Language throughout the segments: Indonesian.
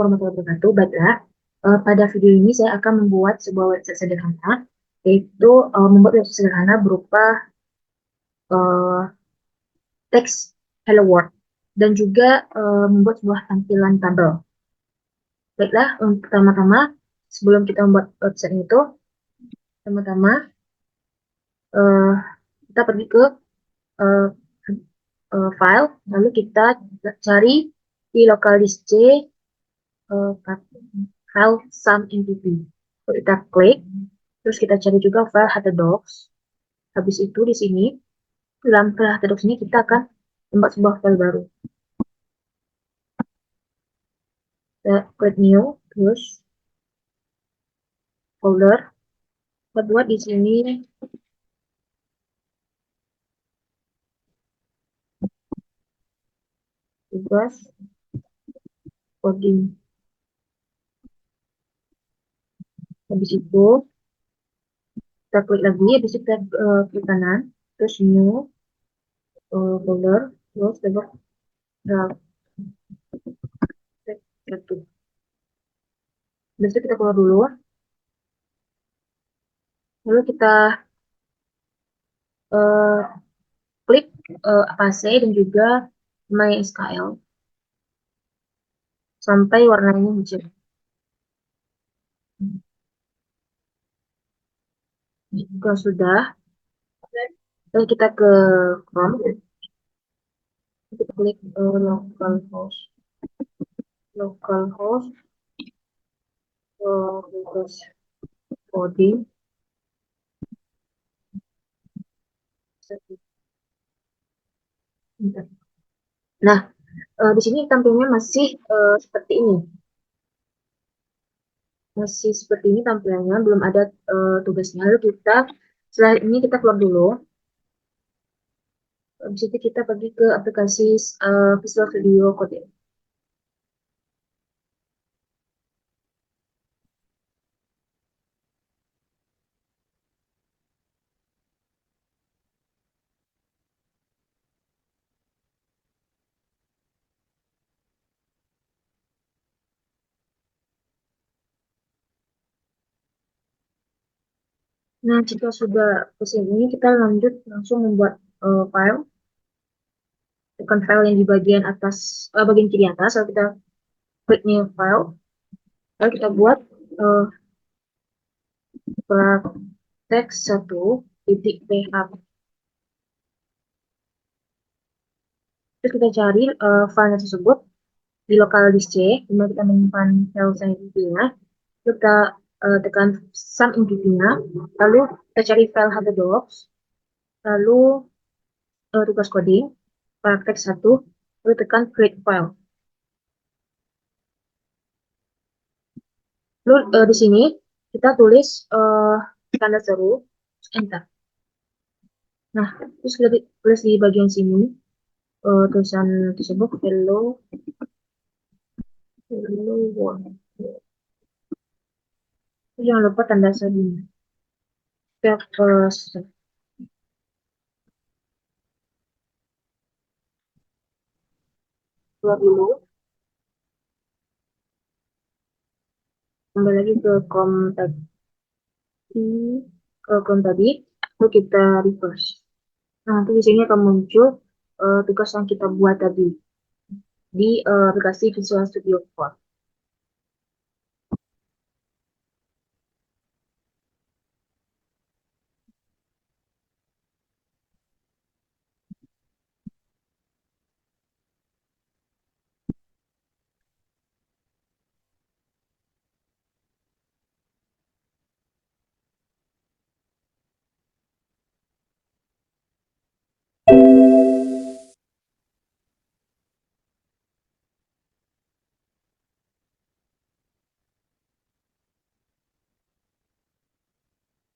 warahmatullahi wabarakatuh. Baiklah, pada video ini saya akan membuat sebuah website sederhana, yaitu membuat website sederhana berupa eh, teks Hello World dan juga membuat sebuah tampilan tabel. Baiklah, pertama-tama sebelum kita membuat website itu, pertama-tama eh, kita pergi ke eh, file, lalu kita cari di local disk C file sum mpp. Kita klik, terus kita cari juga file htdocs. Habis itu di sini, dalam file htdocs ini kita akan membuat sebuah file baru. Kita klik new, terus folder. Kita buat di sini tugas coding. Habis itu kita klik lagi, habis itu kita klik kanan, terus new folder, terus kita draft satu. Habis itu kita keluar dulu, lalu kita eh, klik Apache dan juga MySQL sampai warnanya hijau. Jika sudah, lalu kita ke Chrome, kita klik localhost terus coding. Nah, di sini tampilnya masih seperti ini. Masih seperti ini tampilannya, belum ada tugasnya. Lalu kita, setelah ini kita keluar dulu. Habis itu kita pergi ke aplikasi Visual Studio Code. Nah, jika sudah kesini, kita lanjut langsung membuat file. Tekan file yang di bagian atas, bagian kiri atas, lalu kita klik new file. Lalu kita buat teks 1.php. Terus kita cari file tersebut di lokal disk C, di mana kita menyimpan file mpp-nya. Lalu kita tekan sum mpp-nya, lalu kita cari file htdocs, lalu tugas coding, teks 1, lalu tekan create file. Lalu di sini kita tulis tanda seru, enter. Nah, terus kita tulis di bagian sini tulisan tersebut hello world. Jangan lupa tanda serunya. Kita keluar dulu, kembali lagi ke kom tadi, lalu kita refresh. Nah, nanti di sini akan muncul tugas yang kita buat tadi di aplikasi Visual Studio Code.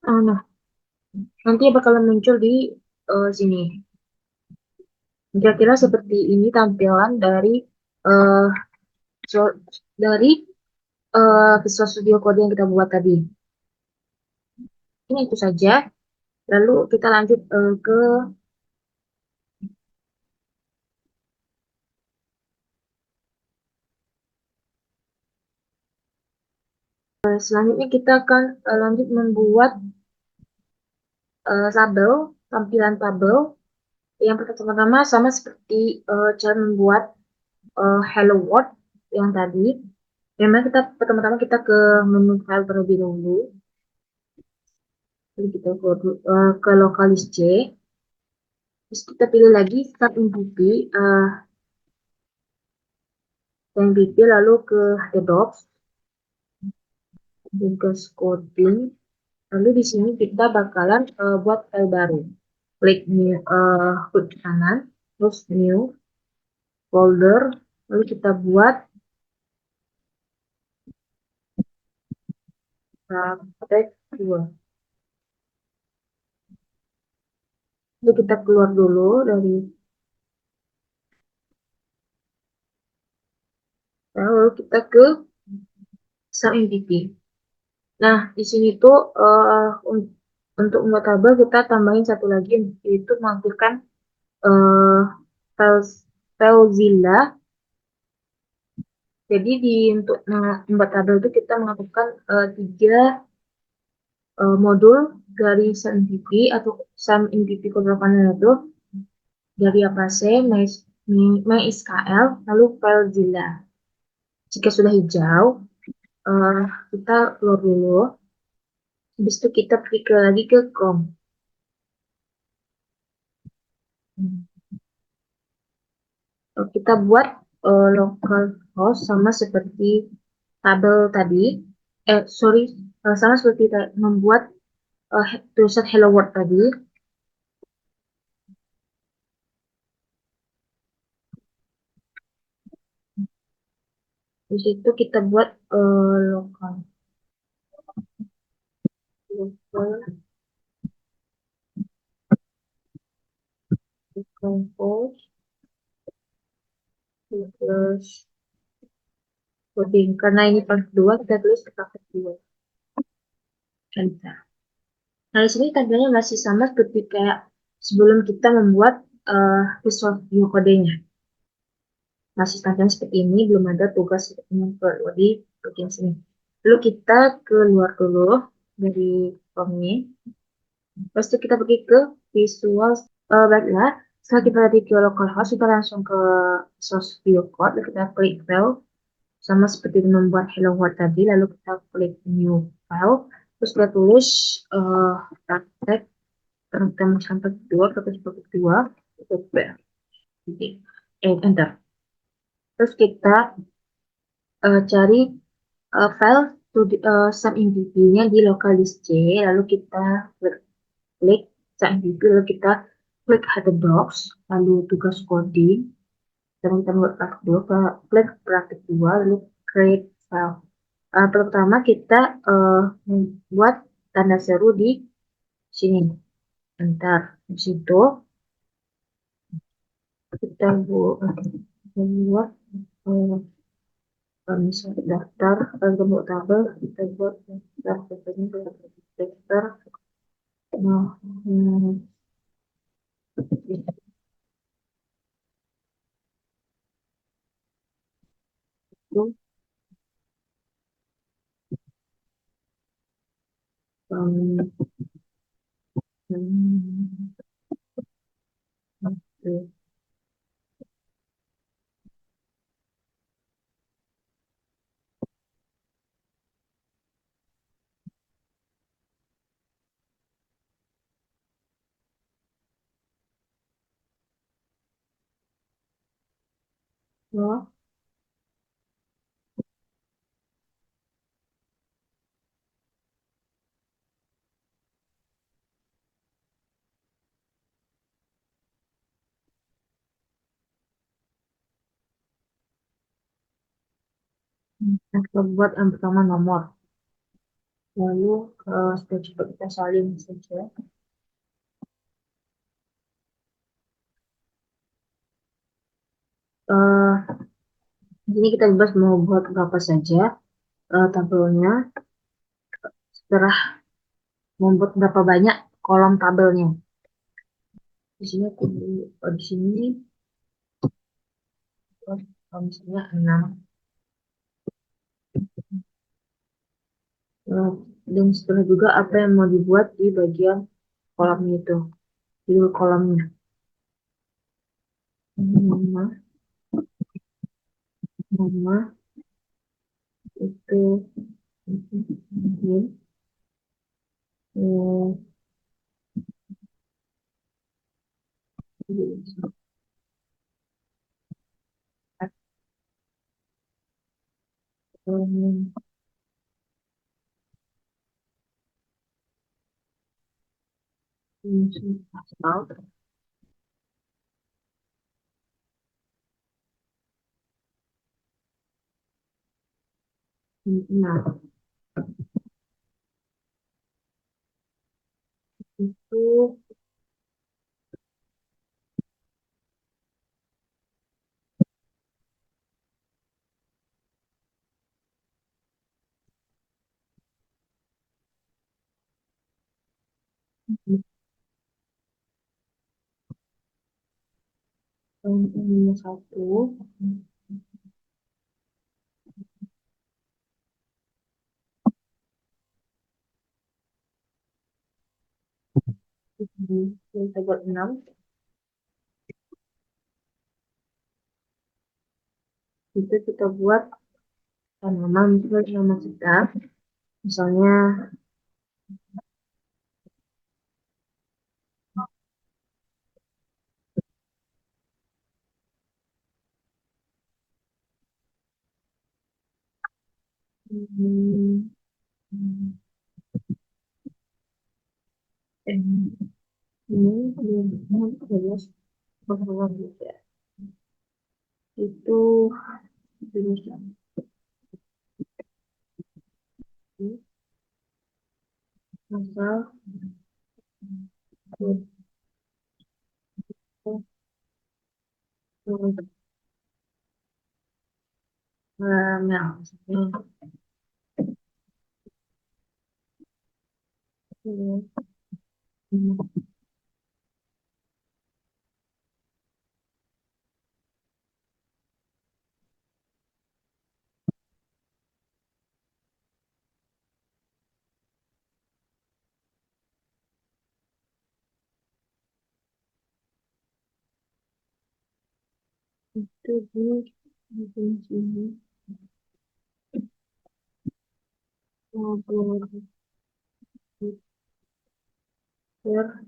Nah, nanti bakalan muncul di sini. Kira-kira seperti ini tampilan dari uh, dari Visual Studio Code yang kita buat tadi. Ini itu saja. Lalu kita lanjut ke Selanjutnya kita akan lanjut membuat tabel, tampilan tabel. Yang pertama-tama sama seperti cara membuat Hello World yang tadi. Memang kita pertama-tama kita ke menu file terlebih dahulu. Lalu kita ke lokalis C. Terus kita pilih lagi start MPP, MPP lalu ke Docs dan ke coding. Lalu di sini kita bakalan buat file baru. Klik new, klik kanan, terus new folder, lalu kita buat praktek 2. Lalu kita keluar dulu dari, lalu kita ke start MPP. Nah, di sini tuh untuk membuat tabel kita tambahin satu lagi yaitu mengaktifkan uh, FileZilla. Jadi untuk membuat tabel itu kita mengaktifkan 3 modul dari SAMPP atau SAMPP Control Panel itu dari Apache, MySQL, lalu FileZilla. Jika sudah hijau, uh, kita keluar dulu. Habis itu kita pergi lagi ke Chrome. Kita buat localhost sama seperti tabel tadi. Sorry, sama seperti membuat tulisan Hello World tadi. Di situ kita buat localhost terus coding. Karena ini part 2, kita tulis part 2. Enter. Nah, di sini tampilnya masih sama seperti kayak sebelum kita membuat Visual View kodenya. Masih tampilnya seperti ini, belum ada tugas yang perlu di bagian sini. Lalu kita keluar dulu dari form ini. Terus itu kita pergi ke Visual. Baiklah, setelah kita tadi ke localhost, kita langsung ke source view code. Lalu kita klik file, sama seperti membuat hello world tadi. Lalu kita klik new file. Terus kita tulis praktek rentang sampai kedua, praktek kedua, jadi enter. Terus kita cari file to submvp-nya di localdisk C, lalu kita klik submvp, lalu kita klik header box, lalu tugas coding, dan kita buat praktek 2, klik praktek 2, lalu create file. Pertama kita membuat tanda seru di sini. Bentar, di situ kita buat misalnya daftar, kalau tabel kita buat daftar. Nah, itu um, oke. Ya, kita buat yang pertama nomor, lalu step coba kita salin saja. Eh, di sini kita bebas mau buat berapa saja tabelnya, setelah membuat berapa banyak kolom tabelnya. Di sini di sini misalnya 6. Eh, dan setelah juga apa yang mau dibuat di bagian kolamnya itu, di kolamnya. Nama, nama itu mungkin eh, asal. Nah, itu minus satu, kita buat 6, itu kita buat tanaman untuk nama kita. Misalnya, hmm, eh, ini adalah pengelola juga. Itu jenis asal nah, maksudnya, itu di sini ngobrol Twitter.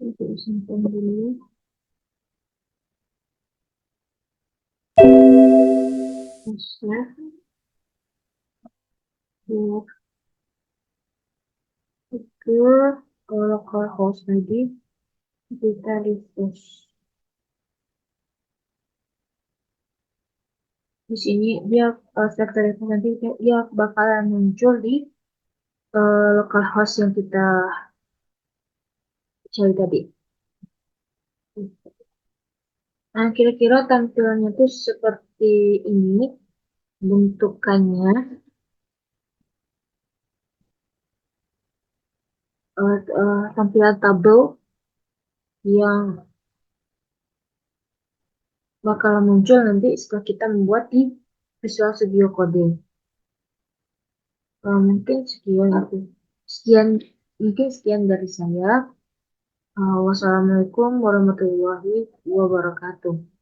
Untuk simpan dulu. Bisa buat ke localhost lagi. Kita refresh. Di sini dia selector reference nanti dia bakalan muncul di localhost yang kita cari tadi. Nah, kira-kira tampilannya tuh seperti ini bentukannya. Tampilan tabel yang bakalan muncul nanti setelah kita membuat di Visual Studio Code. Mungkin sekian aku. Sekian mungkin sekian dari saya. Wassalamualaikum warahmatullahi wabarakatuh.